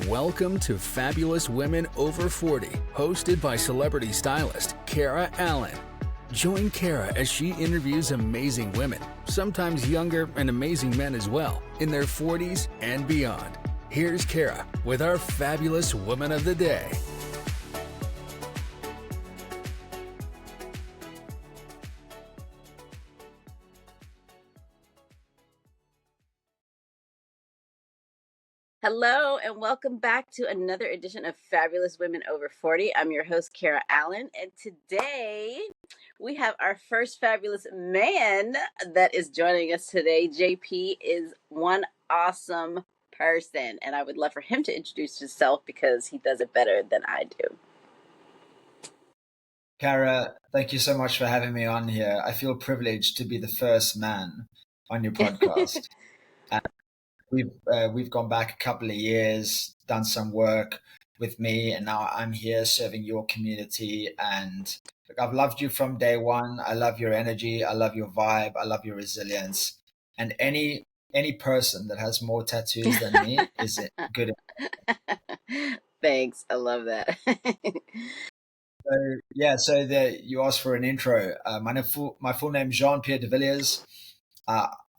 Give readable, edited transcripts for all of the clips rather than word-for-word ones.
Welcome to Fabulous Women Over 40, hosted by celebrity stylist Kara Allan. Join Kara as she interviews amazing women, sometimes younger and amazing men as well, in their 40s and beyond. Here's Kara with our Fabulous Woman of the Day. Hello and welcome back to another edition of Fabulous Women Over 40. I'm your host, Kara Allan, and today we have our first fabulous man that is joining us today. JP is one awesome person, and I would love for him to introduce himself because he does it better than I do. Kara, thank you so much for having me on here. I feel privileged to be the first man on your podcast. We've gone back a couple of years, done some work with me, and now I'm here serving your community. And look, I've loved you from day one. I love your energy. I love your vibe. I love your resilience. And any person that has more tattoos than me is good. Thanks. I love that. So you asked for an intro. My full name is Jean-Pierre De Villiers.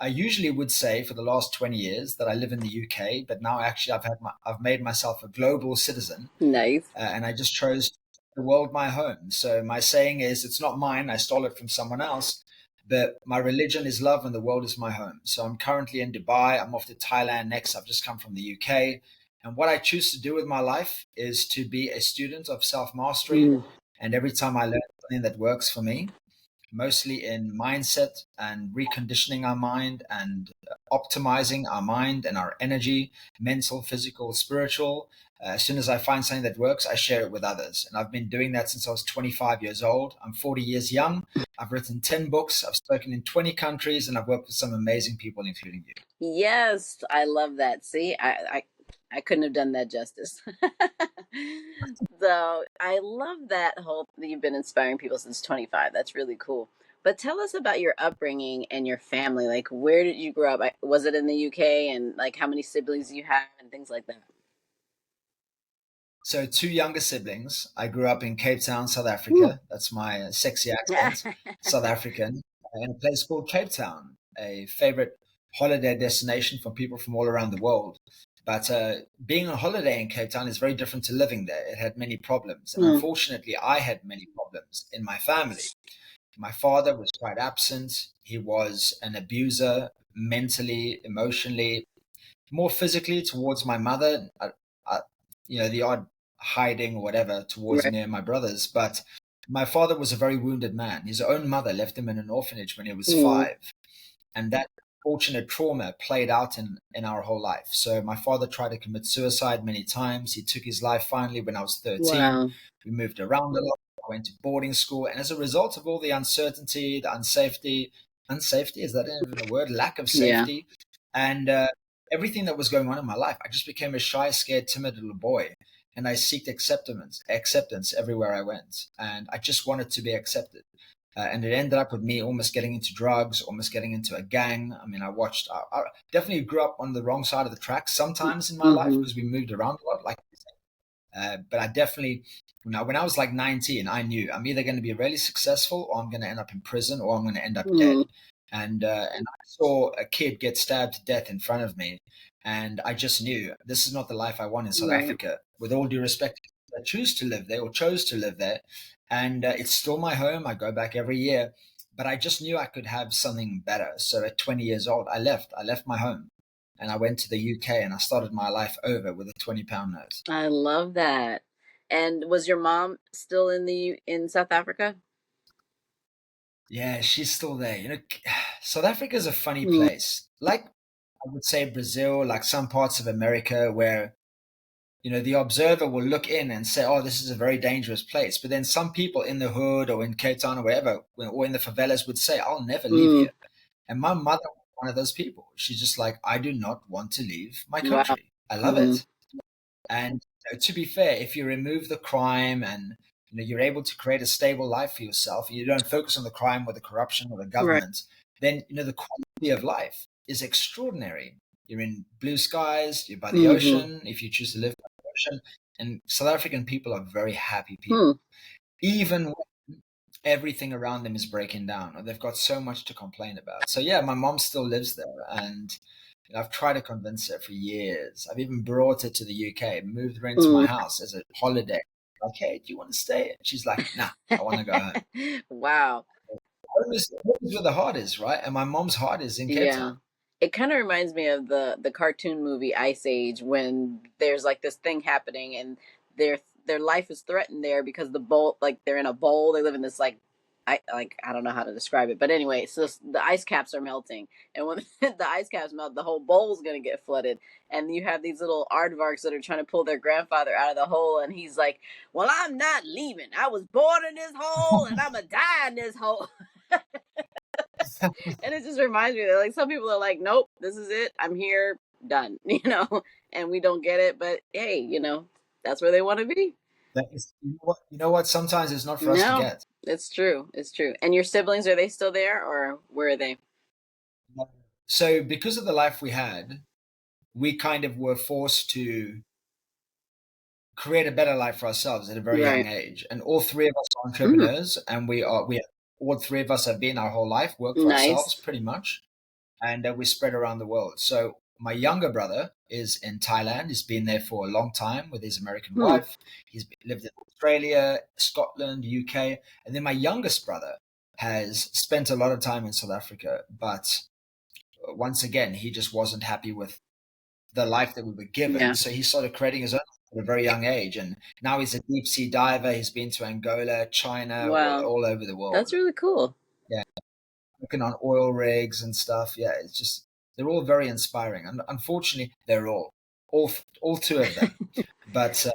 I usually would say for the last 20 years that I live in the UK, but now actually I've made myself a global citizen. Nice. And I just chose the world my home. So my saying is, it's not mine. I stole it from someone else. But my religion is love and the world is my home. So I'm currently in Dubai. I'm off to Thailand next. I've just come from the UK. And what I choose to do with my life is to be a student of self-mastery. And every time I learn something that works for me, mostly in mindset and reconditioning our mind and optimizing our mind and our energy, mental, physical, spiritual. As soon as I find something that works, I share it with others. And I've been doing that since I was 25 years old. I'm 40 years young. I've written 10 books. I've spoken in 20 countries, and I've worked with some amazing people, including you. Yes, I love that. See, I couldn't have done that justice. So I love that you've been inspiring people since 25. That's really cool. But tell us about your upbringing and your family. Like, where did you grow up? Was it in the UK? And like, how many siblings you have and things like that? So 2 younger siblings. I grew up in Cape Town, South Africa. That's my sexy accent, South African, in a place called Cape Town, a favorite holiday destination for people from all around the world. But being on holiday in Cape Town is very different to living there. It had many problems. And unfortunately, I had many problems in my family. My father was quite absent. He was an abuser, mentally, emotionally, more physically towards my mother. The odd hiding or whatever towards me and my brothers. But my father was a very wounded man. His own mother left him in an orphanage when he was 5. And that fortunate trauma played out in our whole life. So my father tried to commit suicide many times. He took his life finally when I was 13. Wow. We moved around a lot. I went to boarding school. And as a result of all the uncertainty, the unsafety, is that even a word? Lack of safety. Yeah. And everything that was going on in my life, I just became a shy, scared, timid little boy. And I sought acceptance everywhere I went. And I just wanted to be accepted. And it ended up with me almost getting into drugs, almost getting into a gang. I mean, I definitely grew up on the wrong side of the tracks sometimes in my life because we moved around a lot, but I definitely, when I was like 19, I knew I'm either going to be really successful or I'm going to end up in prison or I'm going to end up dead. And I saw a kid get stabbed to death in front of me. And I just knew this is not the life I want in South Africa. With all due respect, I chose to live there. And it's still my home. I go back every year, but I just knew I could have something better. So at 20 years old, I left my home and I went to the UK and I started my life over with a 20-pound note. I love that. And was your mom still in South Africa? Yeah, she's still there. South Africa is a funny place. Like I would say Brazil, like some parts of America where the observer will look in and say, oh, this is a very dangerous place. But then some people in the hood or in Cape Town or wherever, or in the favelas would say, I'll never leave here. And my mother was one of those people. She's just like, I do not want to leave my country. Wow. I love it. And to be fair, if you remove the crime and you're able to create a stable life for yourself, and you don't focus on the crime or the corruption or the government, then the quality of life is extraordinary. You're in blue skies. You're by the Mm-hmm. ocean. If you choose to live by the ocean, and South African people are very happy Hmm. people, even when everything around them is breaking down or they've got so much to complain about. So yeah, my mom still lives there, and I've tried to convince her for years. I've even brought her to the UK, moved her into my Mm. house as a holiday. Like, hey, do you want to stay? And she's like, nah, I want to go home. Wow. Home is where the heart is, right? And my mom's heart is in Cape Yeah. Town. It kind of reminds me of the cartoon movie Ice Age, when there's like this thing happening and their life is threatened there because the bowl, like they're in a bowl, they live in this I don't know how to describe it, but anyway, so the ice caps are melting, and when the ice caps melt, the whole bowl's gonna get flooded, and you have these little aardvarks that are trying to pull their grandfather out of the hole, and he's like, "Well, I'm not leaving. I was born in this hole, and I'm gonna die in this hole." And it just reminds me that like some people are like, nope, this is it. I'm here, done, and we don't get it. But hey, that's where they want to be. That is, you know what? Sometimes it's not for us to No, get. it's true. It's true. And your siblings, are they still there or where are they? So because of the life we had, we kind of were forced to create a better life for ourselves at a very young Right. age. And all three of us are Mm, entrepreneurs, and all three of us have been our whole life, worked for ourselves nice. pretty much, and we spread around the world. So my younger brother is in Thailand. He's been there for a long time with his American Hmm. wife. Lived in Australia, Scotland, UK, and then my youngest brother has spent a lot of time in South Africa, but once again, he just wasn't happy with the life that we were given. Yeah. So he started creating his own at a very young age. And now he's a deep sea diver. He's been to Angola, China, Wow. all over the world. That's really cool. Yeah. Working on oil rigs and stuff. Yeah. It's just, they're all very inspiring. And unfortunately, they're all two of them. But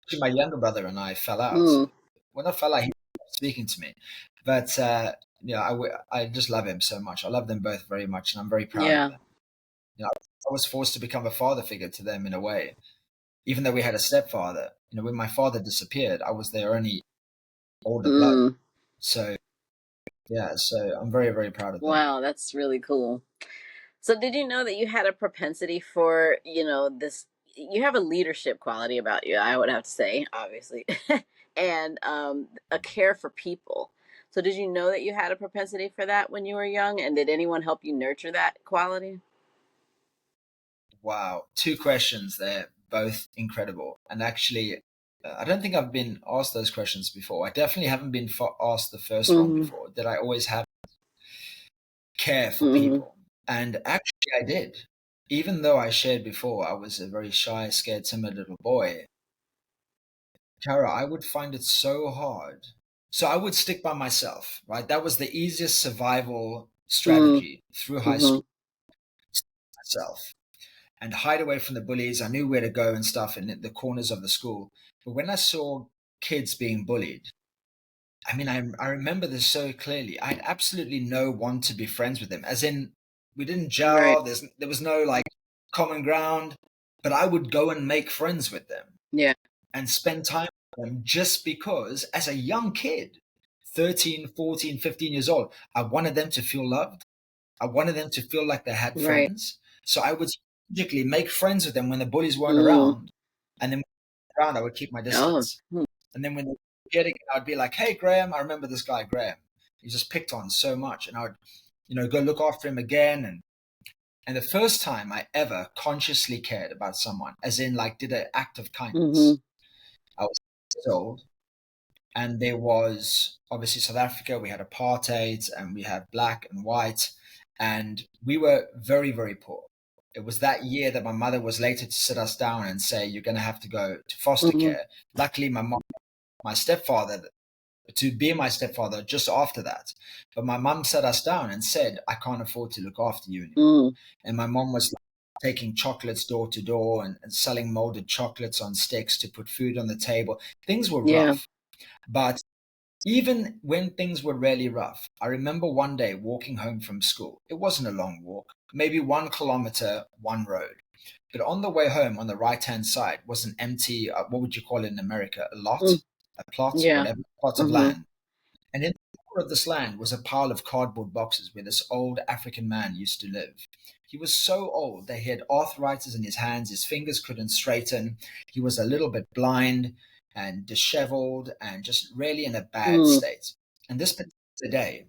actually my younger brother and I fell out. Mm, Well, not fell out, he stopped speaking to me. But, I just love him so much. I love them both very much. And I'm very proud of yeah. them. I was forced to become a father figure to them in a way, even though we had a stepfather. When my father disappeared, I was their only older blood. Mm, So yeah, so I'm very, very proud of them. wow. That's really cool. So did you know that you had a propensity for, this, you have a leadership quality about you, I would have to say, obviously, and a care for people. So did you know that you had a propensity for that when you were young? And did anyone help you nurture that quality? Wow, two questions there, both incredible. And actually, I don't think I've been asked those questions before. I definitely haven't been asked the first one Mm-hmm. before. Did I always have care for Mm-hmm. people? And actually, I did. Even though I shared before, I was a very shy, scared, timid little boy. Tara, I would find it so hard. So I would stick by myself, right? That was the easiest survival strategy through high Mm-hmm. school, myself, and hide away from the bullies. I knew where to go and stuff in the corners of the school. But when I saw kids being bullied, I mean, I remember this so clearly. I had absolutely no one to be friends with them. As in, we didn't Right. gel. There was no like common ground. But I would go and make friends with them Yeah. and spend time with them just because, as a young kid, 13, 14, 15 years old, I wanted them to feel loved. I wanted them to feel like they had Right. friends. So I would strategically make friends with them when the bullies weren't Mm. around. And then when they were around, I would keep my Oh. distance. And then when they were getting, I'd be like, hey, Graham, I remember this guy, Graham. He just picked on so much. And I would, go look after him again. And the first time I ever consciously cared about someone, as in like did an act of Mm-hmm. kindness, I was 6 years old. And there was obviously South Africa, we had apartheid and we had black and white, and we were very, very poor. It was that year that my mother was later to sit us down and say, you're going to have to go to foster Mm-hmm. care. Luckily, my stepfather, to be my stepfather just after that. But my mum sat us down and said, I can't afford to look after you anymore. Mm. And my mom was like, taking chocolates door to door and selling molded chocolates on sticks to put food on the table. Things were Yeah. rough. But even when things were really rough, I remember one day walking home from school. It wasn't a long walk, maybe 1 kilometer, one road. But on the way home, on the right hand side, was an empty, what would you call it in America? A lot, Mm. a plot, Yeah. whatever, plot of Mm-hmm. land. And in the of this land was a pile of cardboard boxes where this old African man used to live. He was so old that he had arthritis in his hands, his fingers couldn't straighten, he was a little bit blind and disheveled and just really in a bad state. And this particular day,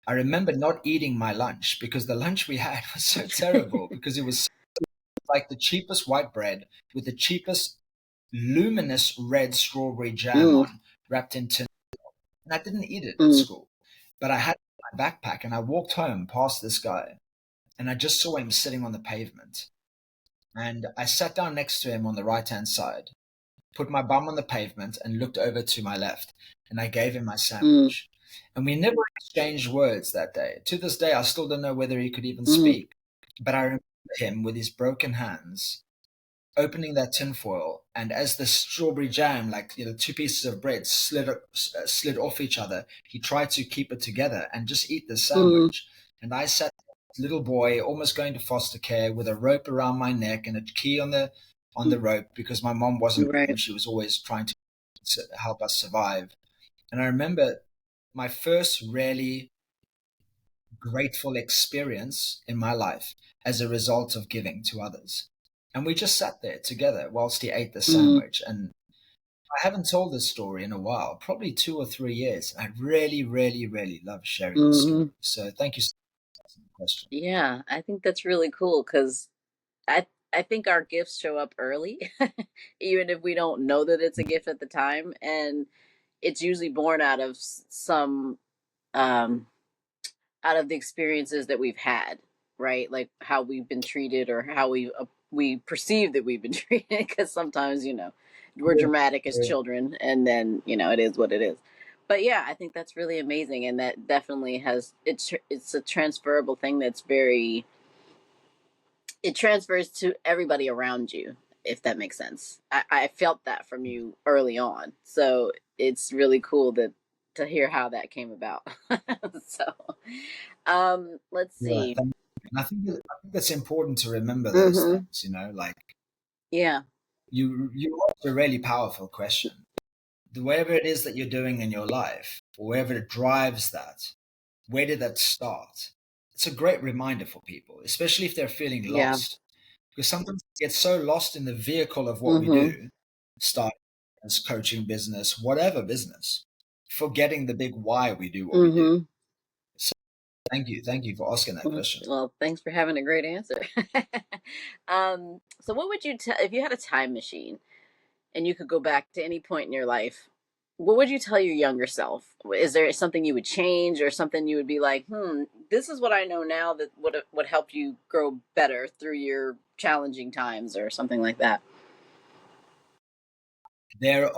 I remember not eating my lunch because the lunch we had was so terrible because it was like the cheapest white bread with the cheapest luminous red strawberry jam on, wrapped in tin. And I didn't eat it at school, but I had it in my backpack and I walked home past this guy and I just saw him sitting on the pavement. And I sat down next to him on the right-hand side, put my bum on the pavement and looked over to my left, and I gave him my sandwich. And we never exchanged words that day. To this day, I still don't know whether he could even speak. But I remember him with his broken hands opening that tinfoil, and as the strawberry jam, like, you know, two pieces of bread slid off each other, he tried to keep it together and just eat the sandwich. And I sat there, little boy, almost going to foster care, with a rope around my neck and a key on the rope because my mom wasn't and she was always trying to help us survive. And I remember my first really grateful experience in my life as a result of giving to others. And we just sat there together whilst he ate the sandwich. And I haven't told this story in a while, probably 2 or 3 years. I really, really, really love sharing this story. So thank you so much for the question. Yeah, I think that's really cool because I think our gifts show up early, even if we don't know that it's a gift at the time. And it's usually born out of some, out of the experiences that we've had, right? Like how we've been treated or how we perceive that we've been treated. Because sometimes, you know, we're dramatic as children, and then, you know, it is what it is. But yeah, I think that's really amazing, and that definitely has it's a transferable thing that's very, it transfers to everybody around you, if that makes sense. I felt that from you early on, so it's really cool to hear how that came about. So, let's see. And I think that's important to remember those things, you know, like, Yeah. you asked a really powerful question. Whatever it is that you're doing in your life, or wherever it drives that, where did that start? It's a great reminder for people, especially if they're feeling lost. Because sometimes we get so lost in the vehicle of what we do, start as coaching business, whatever business, forgetting the big why we do what we do. So thank you for asking that question. Well, thanks for having a great answer. So what would you tell if you had a time machine and you could go back to any point in your life? What would you tell your younger self? Is there something you would change, or something you would be like, this is what I know now that would help you grow better through your challenging times, or something like that? There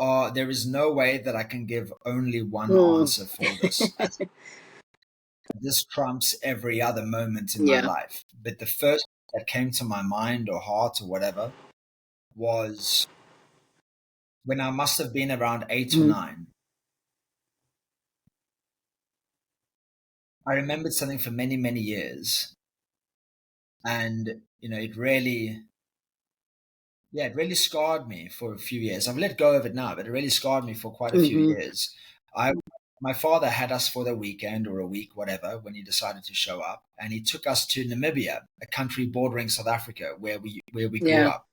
is no way that I can give only one answer for this. This trumps every other moment in my life. But the first that came to my mind or heart or whatever was when I must have been around 8 or 9. I remembered something for many, many years. And, you know, it really scarred me for a few years. I've let go of it now, but it really scarred me for quite a few years. My father had us for the weekend or a week, whatever, when he decided to show up, and he took us to Namibia, a country bordering South Africa, where we grew up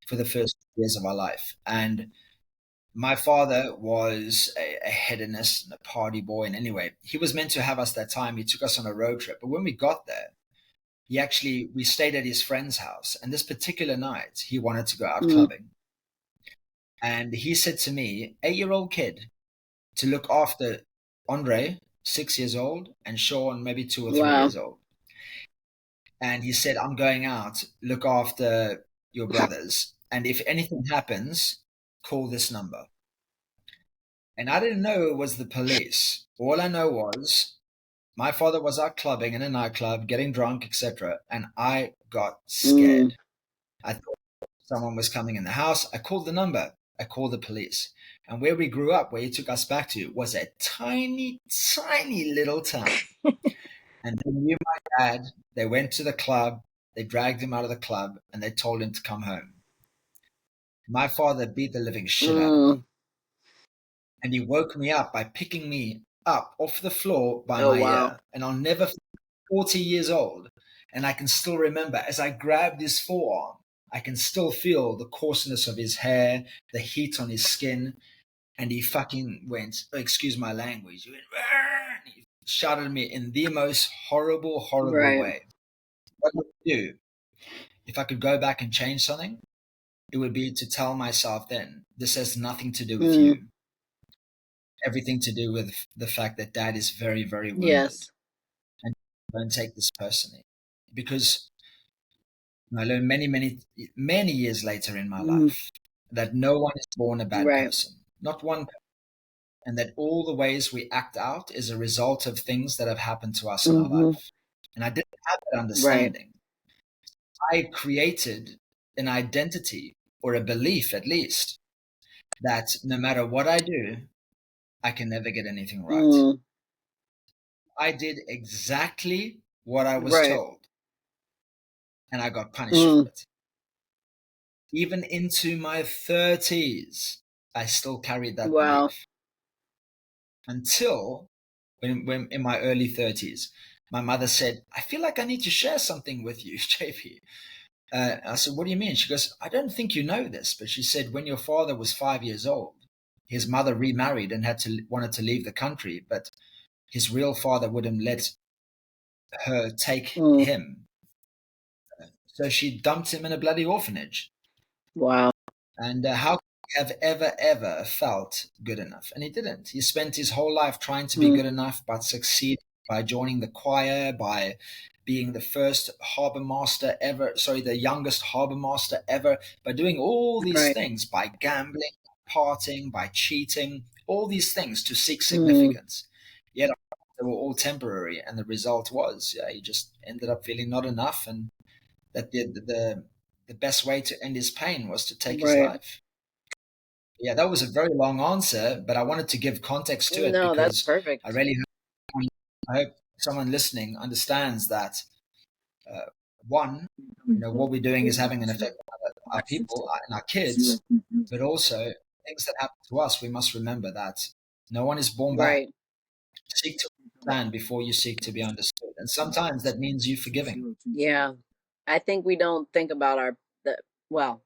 for the first years of our life. And my father was a hedonist and a party boy, and anyway, he was meant to have us that time. He took us on a road trip, but when we got there, we stayed at his friend's house, and this particular night he wanted to go out clubbing. And he said to me, 8-year-old kid, to look after Andre, 6 years old, and Sean, maybe 2 or 3 years old. And he said, I'm going out, look after your brothers, and if anything happens, call this number. And I didn't know it was the police. All I know was my father was out clubbing in a nightclub, getting drunk, etc. And I got scared. I thought someone was coming in the house. I called the number. I called the police. And where we grew up, where he took us back to, was a tiny, tiny little town. And they knew my dad. They went to the club. They dragged him out of the club, and they told him to come home. My father beat the living shit out of me. And he woke me up by picking me up off the floor by Oh, my wow. ear, and I'll never 40 years old, and I can still remember as I grabbed his forearm, I can still feel the coarseness of his hair, the heat on his skin, and he fucking went, oh, excuse my language, he went, "Arr!" He shouted at me in the most horrible, horrible Right. way. What would I do? If I could go back and change something, it would be to tell myself then, this has nothing to do with you. Everything to do with the fact that Dad is very, very wounded. Yes. And don't take this personally. Because I learned many, many, many years later in my life that no one is born a bad Right. person. Not one. And that all the ways we act out is a result of things that have happened to us in our life. And I didn't have that Right. understanding. I created an identity, or a belief at least, that no matter what I do, I can never get anything right. I did exactly what I was Right. told, and I got punished for it. Even into my 30s, I still carried that Wow. belief. Until when in my early 30s, my mother said, I feel like I need to share something with you, JP. I said, what do you mean? She goes, I don't think you know this, but she said when your father was 5 years old, his mother remarried and wanted to leave the country, but his real father wouldn't let her take him. So she dumped him in a bloody orphanage. Wow. And how could he have ever felt good enough? And he didn't. He spent his whole life trying to be good enough, but succeeded by joining the choir, by being the first harbor master ever, the youngest harbor master ever, by doing all these things, by gambling, partying, by cheating, all these things to seek significance. Yet they were all temporary, and the result was he just ended up feeling not enough, and that the best way to end his pain was to take his life. Yeah, that was a very long answer, but I wanted to give context to it No, that's because perfect. I hope someone listening understands that one, what we're doing is having an effect on our people and our kids, but also things that happen to us. We must remember that no one is born bad. Right. Seek to understand before you seek to be understood, and sometimes that means you forgiving. Yeah. I think we don't think about well,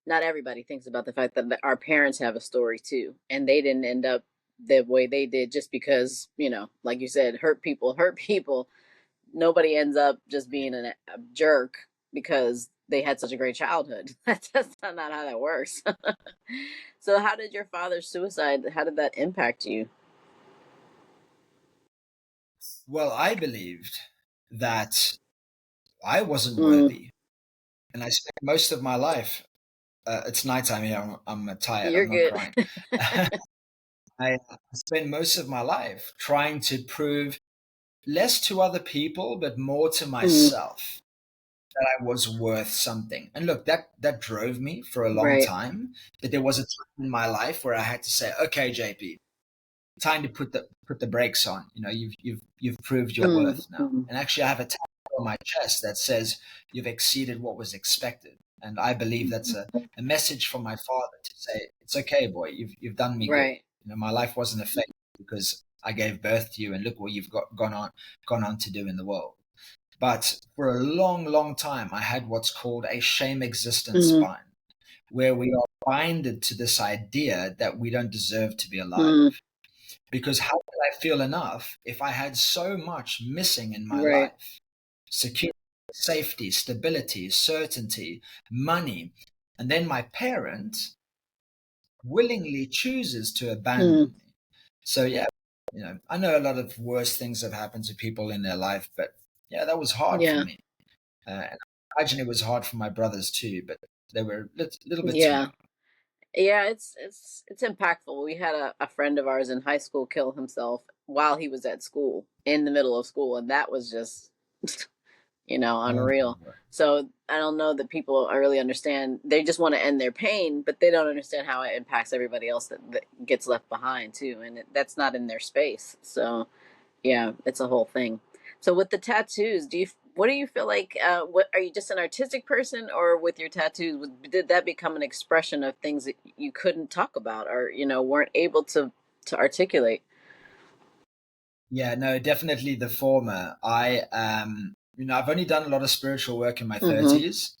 not everybody thinks about the fact that our parents have a story too, and they didn't end up the way they did just because, like you said, hurt people. Nobody ends up just being a jerk because they had such a great childhood. That's not how that works. So how did your father's suicide, how did that impact you? Well, I believed that I wasn't worthy, and I spent most of my life. It's nighttime here. I'm tired. You're I'm not good. crying. I spent most of my life trying to prove less to other people, but more to myself that I was worth something. And look, that drove me for a long Right. time. But there was a time in my life where I had to say, "Okay, JP, time to put the brakes on. You've proved your worth now." And actually, I have a tattoo on my chest that says, "You've exceeded what was expected." And I believe that's a message from my father to say, "It's okay, boy. You've done me good. Right. My life wasn't a fake because I gave birth to you, and look what you've gone on to do in the world." But for a long, long time, I had what's called a shame existence bind, where we are binded to this idea that we don't deserve to be alive. Because how could I feel enough if I had so much missing in my Right. life? Security, safety, stability, certainty, money. And then my parent willingly chooses to abandon me. So, yeah, I know a lot of worse things have happened to people in their life, but yeah, that was hard for Yeah. me. And I imagine it was hard for my brothers too, but they were a little bit too Yeah. young. Yeah, it's impactful. We had a friend of ours in high school kill himself while he was at school, in the middle of school, and that was just Oh, unreal. So I don't know that people really understand. They just want to end their pain, but they don't understand how it impacts everybody else that gets left behind too, and that's not in their space. So yeah, it's a whole thing. So with the tattoos, what do you feel like? What are you, just an artistic person, or with your tattoos, did that become an expression of things that you couldn't talk about, or weren't able to articulate? Yeah, no, definitely the former. I've only done a lot of spiritual work in my Mm-hmm. 30s.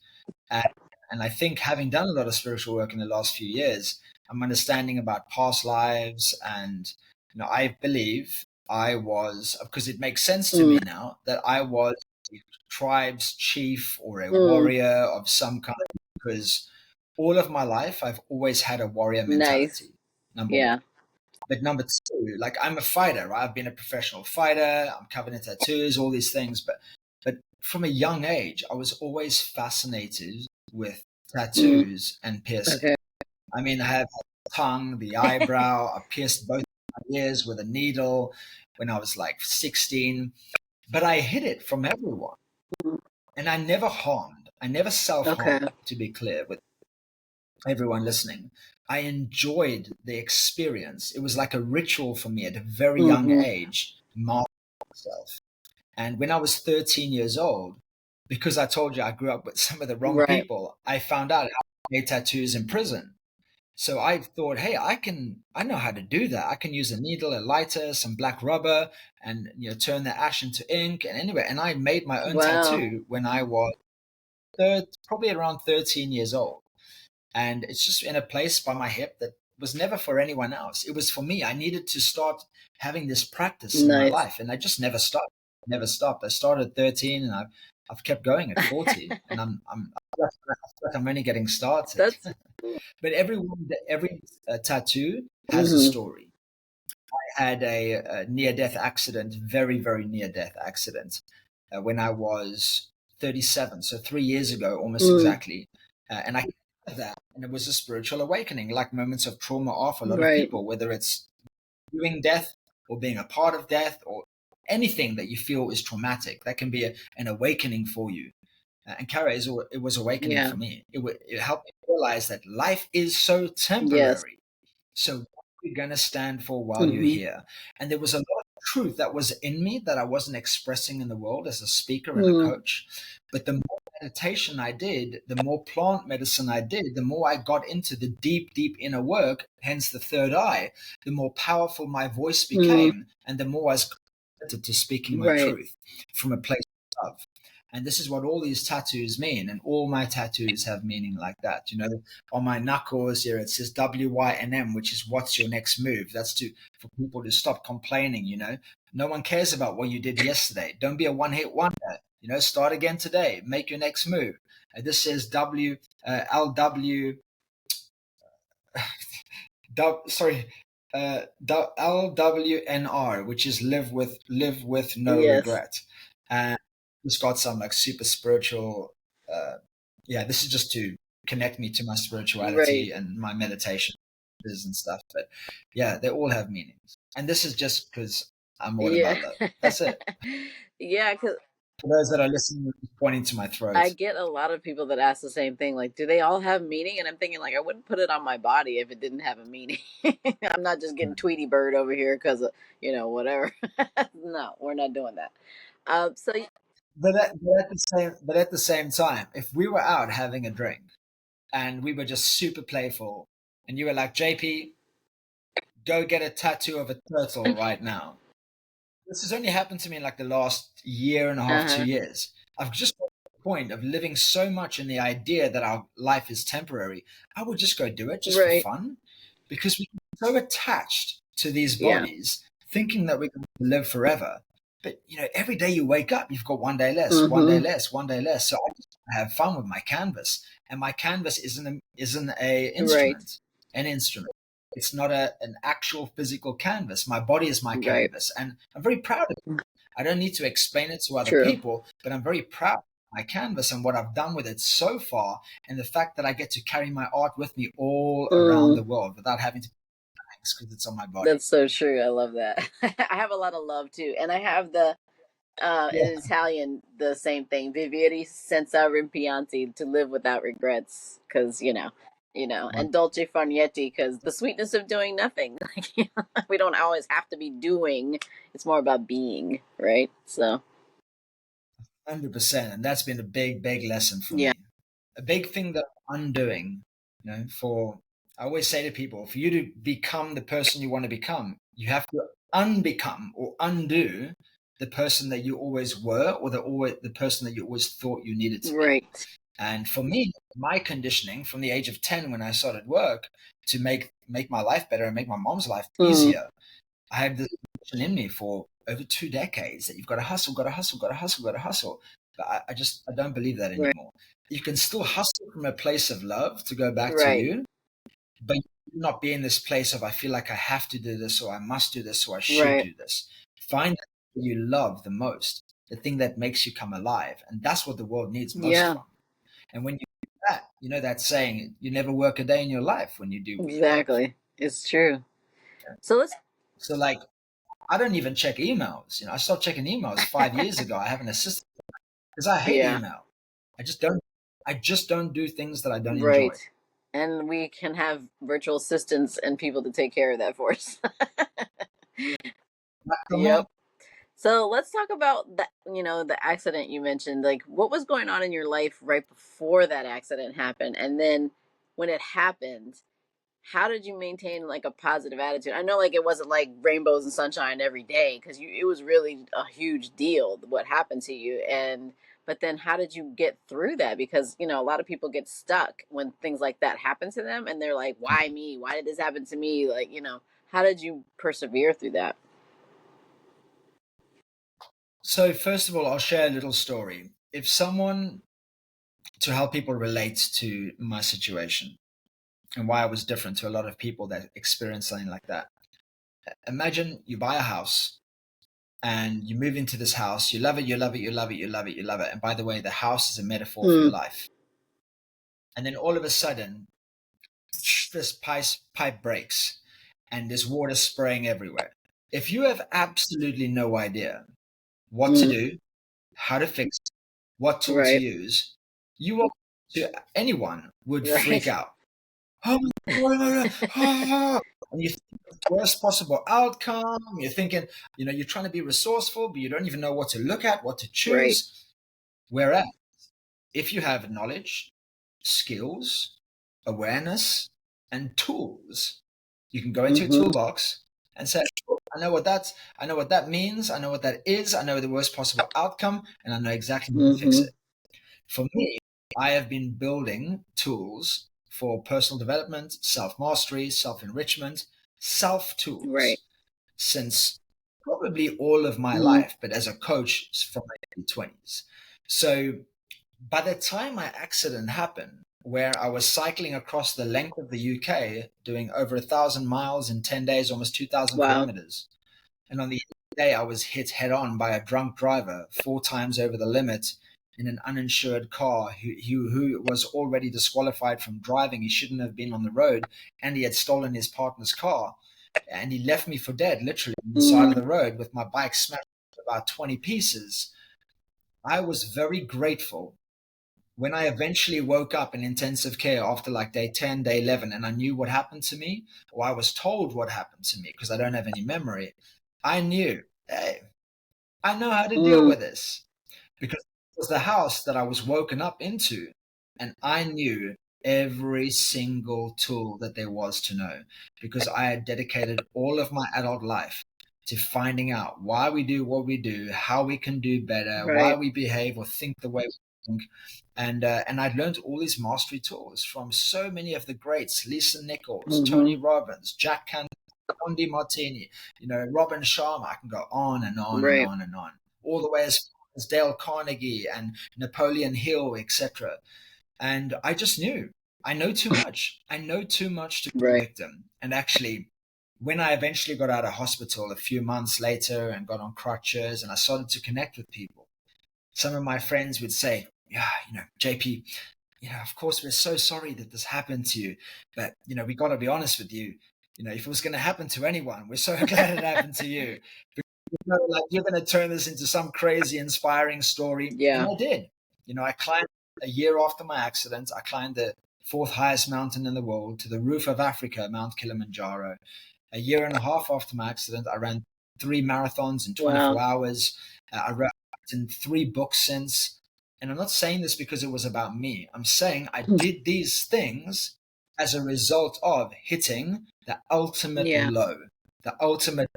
And, and I think having done a lot of spiritual work in the last few years, I'm understanding about past lives. And, I believe I was, because it makes sense to me now, that I was a tribe's chief or a Mm. warrior of some kind, because all of my life, I've always had a warrior Nice. mentality, number one. Yeah. But number two, like I'm a fighter, right? I've been a professional fighter. I'm covered in tattoos, all these things. But from a young age, I was always fascinated with Mm. tattoos and piercing. Okay. I mean, I have the tongue, the eyebrow. I pierced both my ears with a needle when I was like 16. But I hid it from everyone, and I never harmed. I never Okay. self-harmed. To be clear, with everyone listening, I enjoyed the experience. It was like a ritual for me at a very young Mm-hmm. age, marking myself. And when I was 13 years old, because I told you I grew up with some of the wrong Right. people, I found out how to make tattoos in prison. So I thought, hey, I know how to do that. I can use a needle, a lighter, some black rubber, and turn the ash into ink. And anyway, and I made my own Wow. tattoo when I was probably around 13 years old. And it's just in a place by my hip that was never for anyone else. It was for me. I needed to start having this practice in my Nice. life, and I just never stopped. Never stopped. I started at 13, and I've kept going at 40, and I feel like I'm only getting started. That's But every tattoo has a mm-hmm. story. I had a near-death accident, very very near-death accident, when I was 37, so 3 years ago, almost Mm. exactly. And I had that, and it was a spiritual awakening, like moments of trauma are for a lot of Right. people, whether it's viewing death or being a part of death or anything that you feel is traumatic. That can be an awakening for you. And Kara, it was awakening Yeah. for me. It helped me realize that life is so Yes. temporary. So what are you going to stand for while you're Mm-hmm. here? And there was a lot of truth that was in me that I wasn't expressing in the world as a speaker and a Mm. coach. But the more meditation I did, the more plant medicine I did, the more I got into the deep, deep inner work, hence the third eye, the more powerful my voice Mm. became, and the more I was committed to speaking my Right. truth from a place of love. And this is what all these tattoos mean. And all my tattoos have meaning like that. On my knuckles here, it says WYNM, which is what's your next move. That's for people to stop complaining. No one cares about what you did yesterday. Don't be a one-hit wonder. Start again today. Make your next move. This says LW, sorry, LWNR, which is live with no Yes. regret. And it's got some like super spiritual. Yeah, this is just to connect me to my Right. spirituality and my meditation and stuff. But yeah, they all have meanings. And this is just because I'm all Yeah. about love. That's it. Yeah, because For those that are listening, pointing to my I throat. get a lot of people that ask the same thing, like, do they all have meaning? And I'm thinking, like, I wouldn't put it on my body if it didn't have a meaning. I'm not just getting Tweety Bird over here because of, whatever. No, we're not doing that. So, But at the same time, if we were out having a drink and we were just super playful, and you were like, JP, go get a tattoo of a turtle right now. This has only happened to me in like the last year and a half, uh-huh. 2 years. I've just got to the point of living so much in the idea that our life is temporary. I would just go do it just for Right. fun, because we're so attached to these Yeah. bodies, thinking that we can live forever. But every day you wake up, you've got one day less, one day Mm-hmm. less, one day less. So I just have fun with my canvas, and my canvas isn't a Right. an instrument. It's not an actual physical canvas. My body is my Right. canvas, and I'm very proud of it. I don't need to explain it to other True. people, but I'm very proud of my canvas and what I've done with it so far, and the fact that I get to carry my art with me all around Mm. the world without having to thanks because it's on my body. That's so true. I love that. I have a lot of love too. And I have the in Yeah, Italian, the same thing. Vivere senza rimpianti, to live without regrets, because and dolce far niente, because the sweetness of doing nothing. Like, we don't always have to be doing. It's more about being, right? So 100%, and that's been a big, big lesson for yeah. me. A big thing that I'm undoing. For I always say to people, for you to become the person you want to become, You have to unbecome or undo the person that you always were, or the person that you always thought you needed to be. Right. And for me, my conditioning from the age of 10 when I started work to make my life better and make my mom's life easier, I had this condition in me for over 2 decades that you've got to hustle, got to hustle, got to hustle, got to hustle. But I don't believe that Right. anymore. You can still hustle from a place of love to go back to Right. you, but you not be in this place of I feel like I have to do this, or I must do this, or I should Right. do this. Find what you love the most, the thing that makes you come alive. And that's what the world needs most Yeah. from. And when you do that, you know that saying, you never work a day in your life when you do what you love. Exactly. It's true. So So like, I don't even check emails. I stopped checking emails 5 years ago. I have an assistant because I hate Yeah. email. I just don't do things that I don't enjoy. Right. And we can have virtual assistants and people to take care of that for us. Yep. So let's talk about that, the accident you mentioned. Like, what was going on in your life right before that accident happened? And then when it happened, how did you maintain like a positive attitude? I know like it wasn't like rainbows and sunshine every day, because it was really a huge deal what happened to you. But then how did you get through that? Because, a lot of people get stuck when things like that happen to them, and they're like, why me? Why did this happen to me? Like, how did you persevere through that? So first of all, I'll share a little story. If someone, to help people relate to my situation and why I was different to a lot of people that experience something like that. Imagine you buy a house and you move into this house. You love it, you love it, you love it, you love it, you love it. And by the way, the house is a metaphor for your life. And then all of a sudden, this pipe breaks and there's water spraying everywhere. If you have absolutely no idea what to do, how to fix it, what tool to use, anyone would freak out. And you think the worst possible outcome. You're thinking, you're trying to be resourceful, but you don't even know what to look at, what to choose. Whereas if you have knowledge, skills, awareness, and tools, you can go into your toolbox and say, I know what that means. I know what that is. I know the worst possible outcome, and I know exactly how to fix it. For me, I have been building tools for personal development, self-mastery, self-enrichment, self-tools since probably all of my life, but as a coach from my early 20s. So by the time my accident happened, where I was cycling across the length of the UK, doing over 1,000 miles in 10 days, almost 2,000 kilometers. And on the day, I was hit head on by a drunk driver 4 times over the limit in an uninsured car who was already disqualified from driving. He shouldn't have been on the road, and he had stolen his partner's car. And he left me for dead, literally, on the side of the road with my bike smashed to about 20 pieces. I was very grateful when I eventually woke up in intensive care after like day 10, day 11, and I knew what happened to me, or I was told what happened to me because I don't have any memory. I knew, hey, I know how to deal with this, because it was the house that I was woken up into, and I knew every single tool that there was to know, because I had dedicated all of my adult life to finding out why we do what we do, how we can do better, why we behave or think the way we think. And I'd learned all these mastery tools from so many of the greats: Lisa Nichols, Tony Robbins, Jack Cantor, Don DeMartini, Robin Sharma. I can go on and on and on and on, all the way as Dale Carnegie and Napoleon Hill, etc. And I just knew, I know too much. I know too much to be a victim. And actually, when I eventually got out of hospital a few months later and got on crutches and I started to connect with people, some of my friends would say, yeah, JP, of course, we're so sorry that this happened to you, but, we got to be honest with you. If it was going to happen to anyone, we're so glad it happened to you. Like you're going to turn this into some crazy, inspiring story. And I did. I climbed a year after my accident. I climbed the 4th highest mountain in the world, to the roof of Africa, Mount Kilimanjaro. A year and a half after my accident, I ran 3 marathons in 24 hours. I written 3 books since. And I'm not saying this because it was about me. I'm saying I did these things as a result of hitting the ultimate low. the ultimate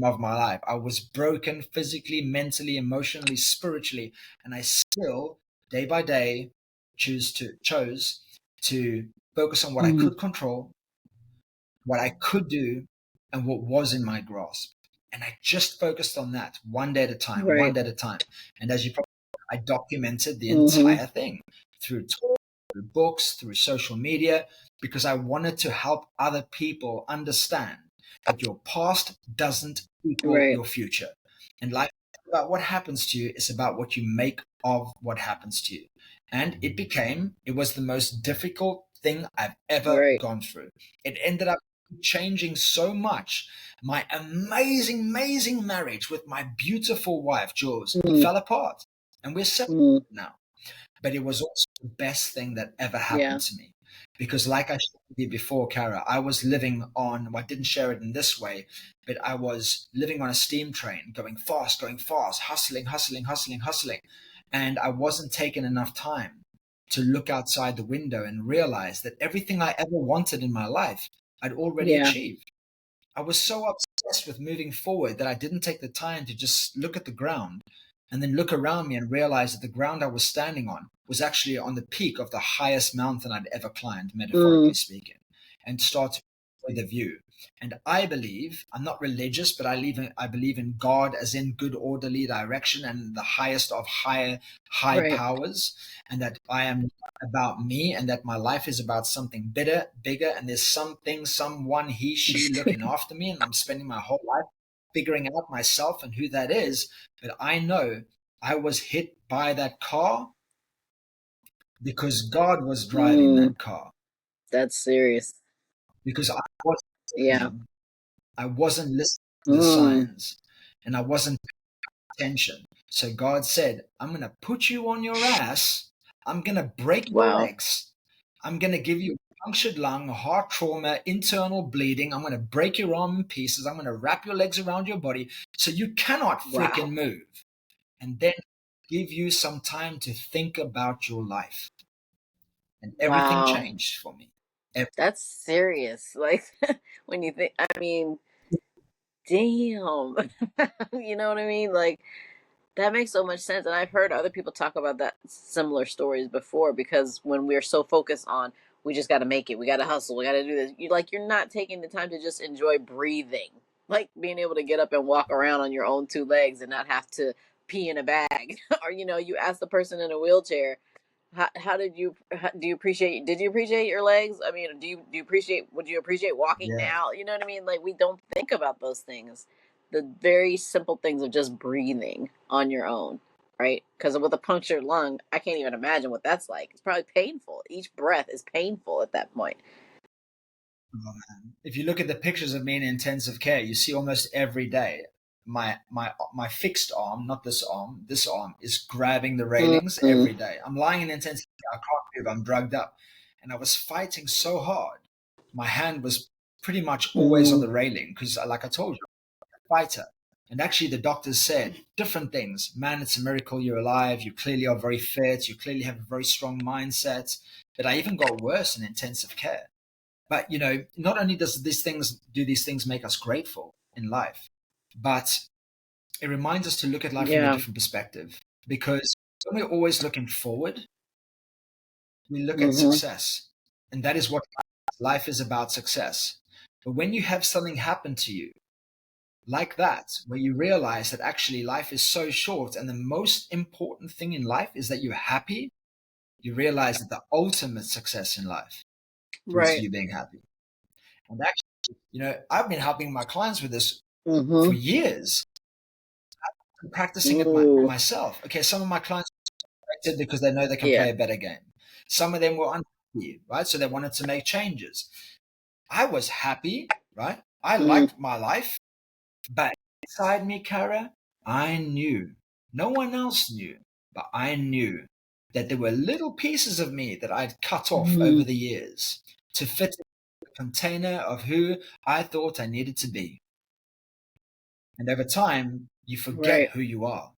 of my life. I was broken physically, mentally, emotionally, spiritually, and I still, day by day, chose to focus on what I could control, what I could do, and what was in my grasp. And I just focused on that one day at a time, one Right. day at a time. And as you probably know, I documented the entire thing through talk, through books, through social media, because I wanted to help other people understand that your past doesn't equal Right. your future. And life is about what happens to you, it's about what you make of what happens to you. And it was the most difficult thing I've ever Right. gone through. It ended up changing so much. My amazing marriage with my beautiful wife, Jules, fell apart. And we're separated now. But it was also the best thing that ever happened to me. Because like I shared with you before, Kara, I was living on, well, I didn't share it in this way, but I was living on a steam train, going fast, hustling. And I wasn't taking enough time to look outside the window and realize that everything I ever wanted in my life, I'd already achieved. I was so obsessed with moving forward that I didn't take the time to just look at the ground and then look around me and realize that the ground I was standing on was actually on the peak of the highest mountain I'd ever climbed, metaphorically speaking, and start to enjoy the view. And I believe, I'm not religious, but I believe in God as in good orderly direction and the highest of high powers, and that I am about me and that my life is about something bigger, and there's something, someone, he, she looking after me, and I'm spending my whole life figuring out myself and who that is. But I know I was hit by that car because God was driving that car. That's serious. Because I wasn't Yeah. I wasn't listening to the signs and I wasn't paying attention. So God said, I'm going to put you on your ass. I'm going to break your legs. I'm going to give you a punctured lung, heart trauma, internal bleeding. I'm going to break your arm in pieces. I'm going to wrap your legs around your body so you cannot freaking move. And then give you some time to think about your life. And everything changed for me. That's serious. Like, when you think, I mean, damn. You know what I mean? Like, that makes so much sense. And I've heard other people talk about that similar stories before, because when we're so focused on, we just got to make it, we got to hustle, we got to do this, you're not taking the time to just enjoy breathing, like being able to get up and walk around on your own two legs and not have to pee in a bag. Or, you ask the person in a wheelchair, how did you did you appreciate your legs? I mean, would you appreciate walking now? You know what I mean? Like, we don't think about those things, the very simple things of just breathing on your own, right? Because with a punctured lung, I can't even imagine what that's like. It's probably painful. Each breath is painful at that point. Oh, man. If you look at the pictures of me in intensive care, you see almost every day my fixed arm, not this arm is grabbing the railings every day. I'm lying in intensive care, I can't move, I'm drugged up. And I was fighting so hard. My hand was pretty much always on the railing because, like I told you, I'm a fighter. And actually, the doctors said different things. Man, it's a miracle you're alive. You clearly are very fit. You clearly have a very strong mindset. But I even got worse in intensive care. But not only do these things make us grateful in life, but it reminds us to look at life from a different perspective. Because when we're always looking forward, we look at success, and that is what life is about: success. But when you have something happen to you like that, where you realize that actually life is so short, and the most important thing in life is that you're happy, you realize that the ultimate success in life is you being happy. And actually, I've been helping my clients with this for years. I'm practicing it myself. Okay, some of my clients are because they know they can play a better game. Some of them were unhappy, right? So they wanted to make changes. I was happy, right? I liked my life, but inside me, Kara, I knew. No one else knew, but I knew that there were little pieces of me that I'd cut off over the years to fit the container of who I thought I needed to be. And over time, you forget who you are.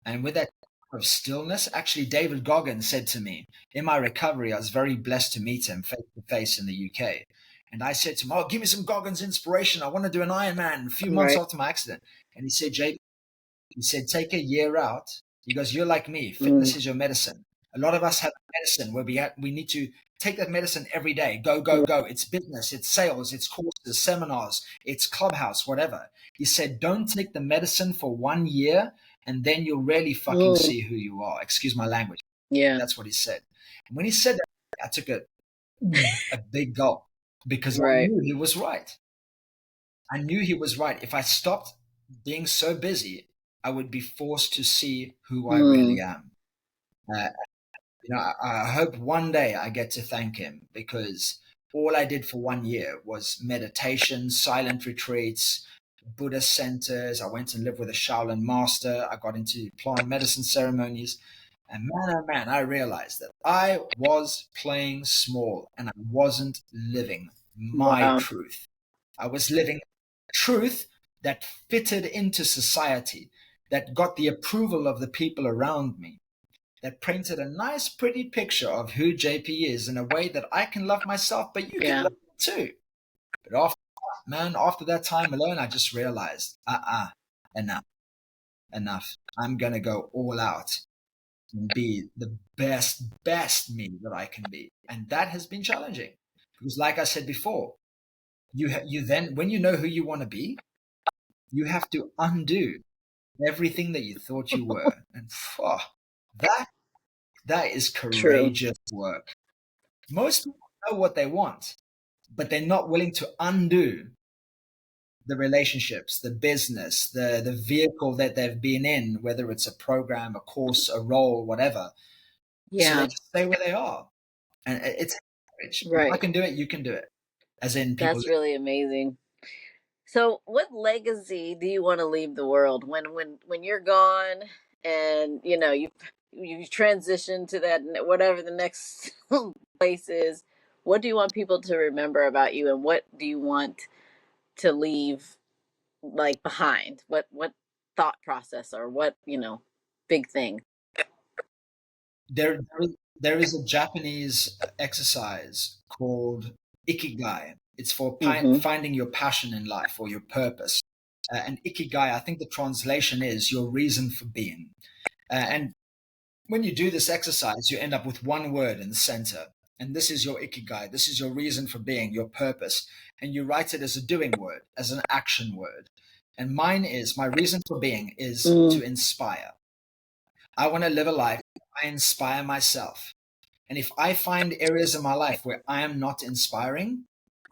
And with that of stillness, actually, David Goggins said to me, in my recovery, I was very blessed to meet him face to face in the UK. And I said to him, "Oh, give me some Goggins inspiration. I want to do an Ironman a few months Right. after my accident." And he said, "JP," he said, "take a year out." He goes, "You're like me. Fitness is your medicine. A lot of us have medicine where we need to take that medicine every day. Go, go, Mm. go. It's business, it's sales, it's courses, seminars, it's clubhouse, whatever." He said, "Don't take the medicine for 1 year, and then you'll really fucking Mm. see who you are." Excuse my language. Yeah. That's what he said. And when he said that, I took a big gulp because I Right. knew he was right. I knew he was right. If I stopped being so busy, I would be forced to see who I really Mm. am. Uh, I hope one day I get to thank him, because all I did for 1 year was meditation, silent retreats, Buddhist centers. I went and lived with a Shaolin master. I got into plant medicine ceremonies. And man, oh man, I realized that I was playing small and I wasn't living my Wow. truth. I was living truth that fitted into society, that got the approval of the people around me, that painted a nice, pretty picture of who JP is in a way that I can love myself, but you can Yeah. love me too. But after that time alone, I just realized, enough, enough. I'm going to go all out and be the best me that I can be. And that has been challenging because, like I said before, you then, when you know who you want to be, you have to undo everything that you thought you were. And that that is True. courageous work. Most people know what they want, but they're not willing to undo the relationships, the business, the vehicle that they've been in, whether it's a program, a course, a role, whatever. So they Yeah. just stay where they are. And it's courage. If I Right. can do it, you can do it. As in people. That's really amazing. So, what legacy do you want to leave the world when you're gone, and you transition to that whatever the next place is? What do you want people to remember about you, and what do you want to leave like behind? What thought process, or what big thing? there there is a Japanese exercise called ikigai. It's for Mm-hmm. finding your passion in life or your purpose. And ikigai, I think the translation is your reason for being. And when you do this exercise, you end up with one word in the center. And this is your ikigai. This is your reason for being, your purpose. And you write it as a doing word, as an action word. And my reason for being is Mm. to inspire. I want to live a life where I inspire myself. And if I find areas in my life where I am not inspiring,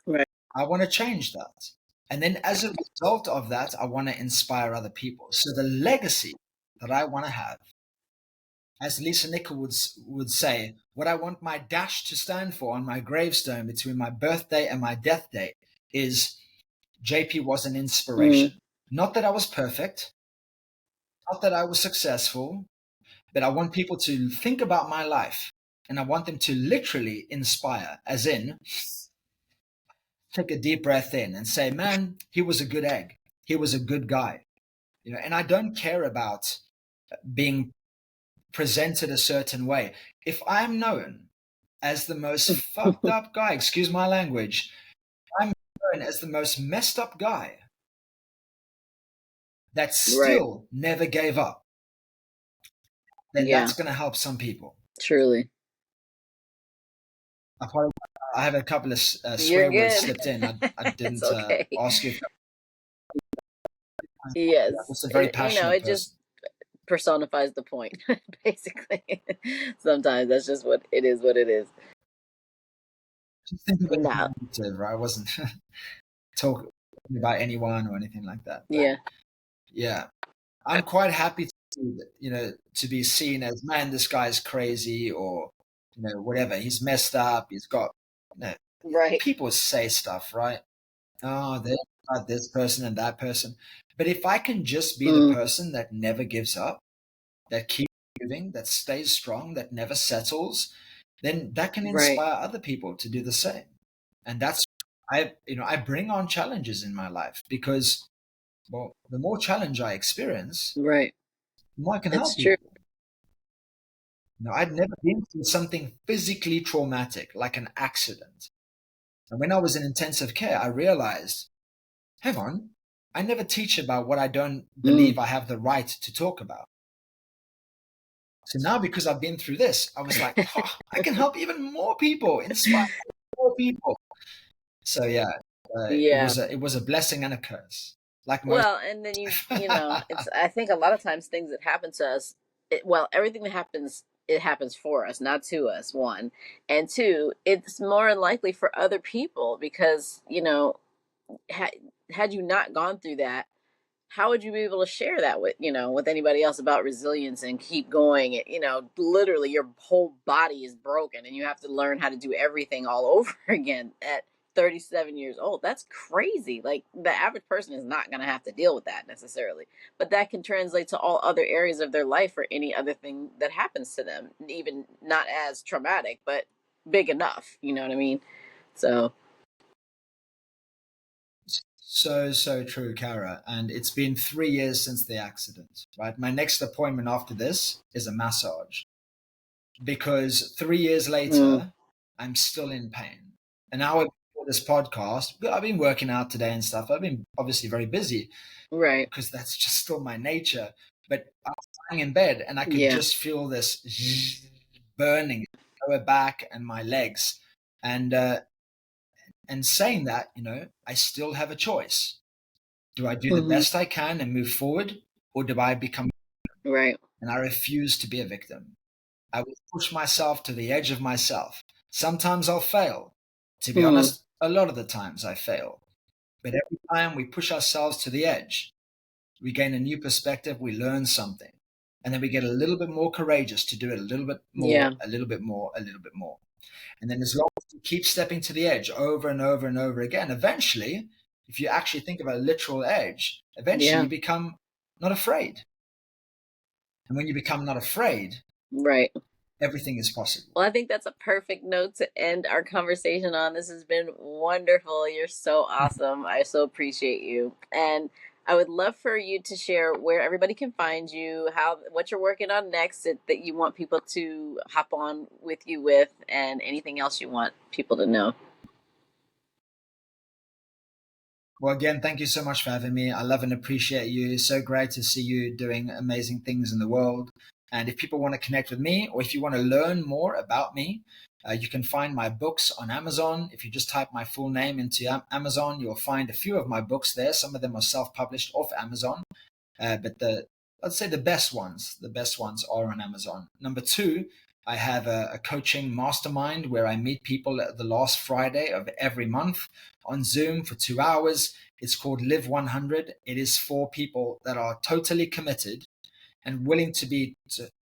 Right. I want to change that. And then as a result of that, I want to inspire other people. So the legacy that I want to have, as Lisa Nichols would say, what I want my dash to stand for on my gravestone between my birthday and my death date is JP was an Mm. inspiration. Not that I was perfect, not that I was successful, but I want people to think about my life and I want them to literally inspire, as in take a deep breath in and say, man, he was a good egg. He was a good guy. And I don't care about being presented a certain way. If I'm known as the most fucked up guy, excuse my language, I'm known as the most messed up guy that Right. still never gave up, then Yeah. that's going to help some people. Truly. I have a couple of You're swear words good. slipped in. I It's didn't okay. ask you if Yes. I'm just a very passionate It just person. personifies the point, basically. Sometimes that's just what it is. What it is. Just think of it as No. negative, right? I wasn't talking about anyone or anything like that. But Yeah. yeah, I'm quite happy to be seen as, man, this guy's crazy, or whatever. He's messed up. He's got Right. people say stuff, right? Oh, there's this person and that person. But if I can just be the Mm. person that never gives up, that keeps moving, that stays strong, that never settles, then that can Right. inspire other people to do the same. And that's I bring on challenges in my life because, well, the more challenge I experience, Right. the more I can It's help true. people. I'd never been through something physically traumatic like an accident. And when I was in intensive care, I realized, hang on, I never teach about what I don't believe I have the right to talk about. So now, because I've been through this, I was like, oh, I can help even more people, inspire more people. So yeah, Yeah. it was a blessing and a curse, like most. Well, and then it's, I think a lot of times things that happen to us, well, everything that happens, it happens for us, not to us, one. And two, it's more likely for other people because, had you not gone through that, how would you be able to share that with with anybody else about resilience and keep going? Literally your whole body is broken and you have to learn how to do everything all over again at 37 years old. That's crazy. Like the average person is not going to have to deal with that necessarily, but that can translate to all other areas of their life or any other thing that happens to them, even not as traumatic but big enough, you know what I mean? So So true, Kara. And it's been 3 years since the accident, right? My next appointment after this is a massage because 3 years later, I'm still in pain. An hour before this podcast, I've been working out today and stuff. I've been obviously very busy right. because that's just still my nature. But I was lying in bed and I could Yeah. just feel this burning lower back and my legs. And saying that, I still have a choice. Do I do the best I can and move forward, or do I become? Right. And I refuse to be a victim. I will push myself to the edge of myself. Sometimes I'll fail. To be honest, a lot of the times I fail. But every time we push ourselves to the edge, we gain a new perspective, we learn something. And then we get a little bit more courageous to do it a little bit Yeah. more, a little bit more, a little bit more. And then as long as you keep stepping to the edge over and over and over again, eventually, if you actually think about a literal edge, eventually Yeah. you become not afraid. And when you become not afraid, Right. everything is possible. Well, I think that's a perfect note to end our conversation on. This has been wonderful. You're so awesome. I so appreciate you. And I would love for you to share where everybody can find you, what you're working on next that you want people to hop on with you with, and anything else you want people to know. Well, again, thank you so much for having me. I love and appreciate you. It's so great to see you doing amazing things in the world. And if people want to connect with me or if you want to learn more about me, you can find my books on Amazon. If you just type my full name into Amazon, you'll find a few of my books there. Some of them are self-published off Amazon. But let's say the best ones are on Amazon. Number two, I have a coaching mastermind where I meet people the last Friday of every month on Zoom for 2 hours. It's called Live 100. It is for people that are totally committed and willing to be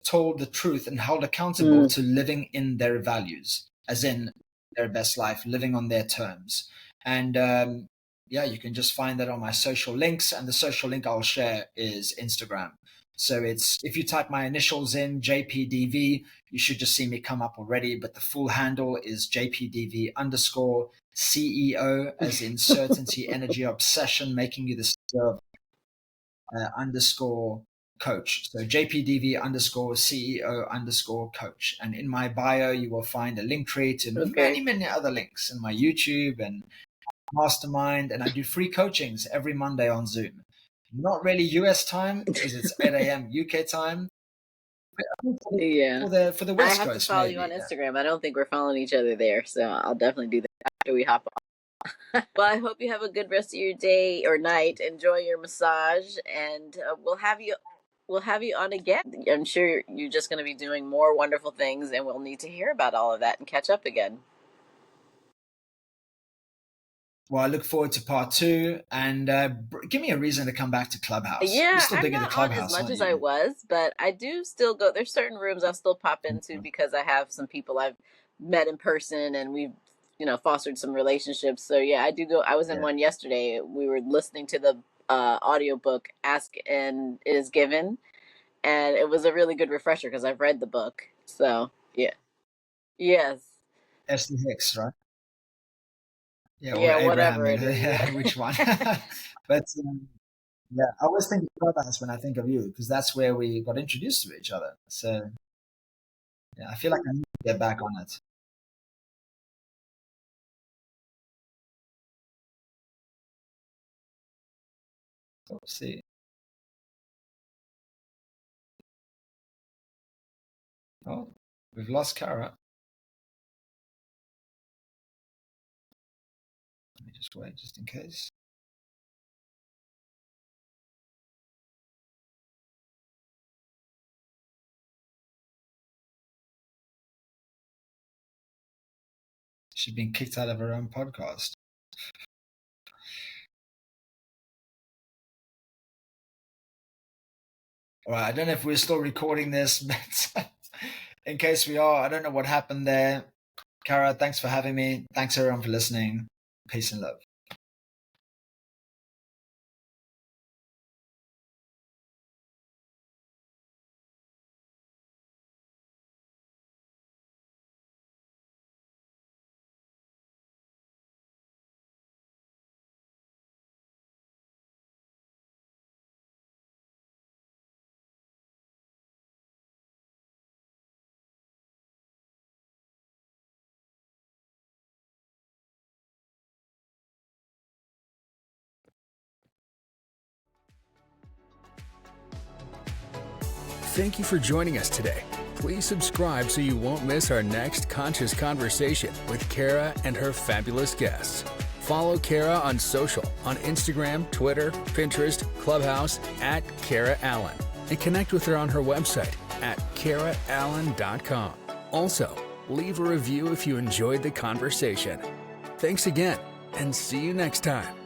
told the truth and held accountable to living in their values, as in their best life, living on their terms. And yeah, you can just find that on my social links, and the social link I'll share is Instagram. So it's, if you type my initials in JPDV, you should just see me come up already, but the full handle is JPDV underscore CEO, as in certainty, energy, obsession, making you the CEO underscore coach. So JPDV underscore CEO underscore coach. And in my bio, you will find a link tree to many other links in my YouTube and mastermind. And I do free coachings every Monday on Zoom. Not really US time because it's 8 a.m. UK time. Yeah. For the West I have Coast, to follow maybe. you on Instagram. I don't think we're following each other there, so I'll definitely do that after we hop on. Well, I hope you have a good rest of your day or night. Enjoy your massage, and we'll have you on again. I'm sure you're just going to be doing more wonderful things, and we'll need to hear about all of that and catch up again. Well, I look forward to part two, and give me a reason to come back to Clubhouse. Yeah, You're still I'm big in the not on as Clubhouse, much aren't as you? I was, but I do still go. There's certain rooms I'll still pop into because I have some people I've met in person and we've, fostered some relationships. So yeah, I do go. I was in one yesterday. We were listening to the audiobook Ask and It Is Given, and it was a really good refresher because I've read the book. So yeah. Yes. Esther Hicks, right? Yeah, or Yeah, Abraham, whatever it is. yeah, which one? But yeah, I always think of Clubhouse when I think of you because that's where we got introduced to each other. So yeah, I feel like I need to get back on it. Let's see. Oh, we've lost Kara. Let me just wait, just in case. She's been kicked out of her own podcast. All right, I don't know if we're still recording this, but in case we are, I don't know what happened there. Kara, thanks for having me. Thanks everyone for listening. Peace and love. Thank you for joining us today. Please subscribe so you won't miss our next conscious conversation with Kara and her fabulous guests. Follow Kara on social, on Instagram, Twitter, Pinterest, Clubhouse, at Kara Allan, and connect with her on her website at karaallan.com. Also, leave a review if you enjoyed the conversation. Thanks again, and see you next time.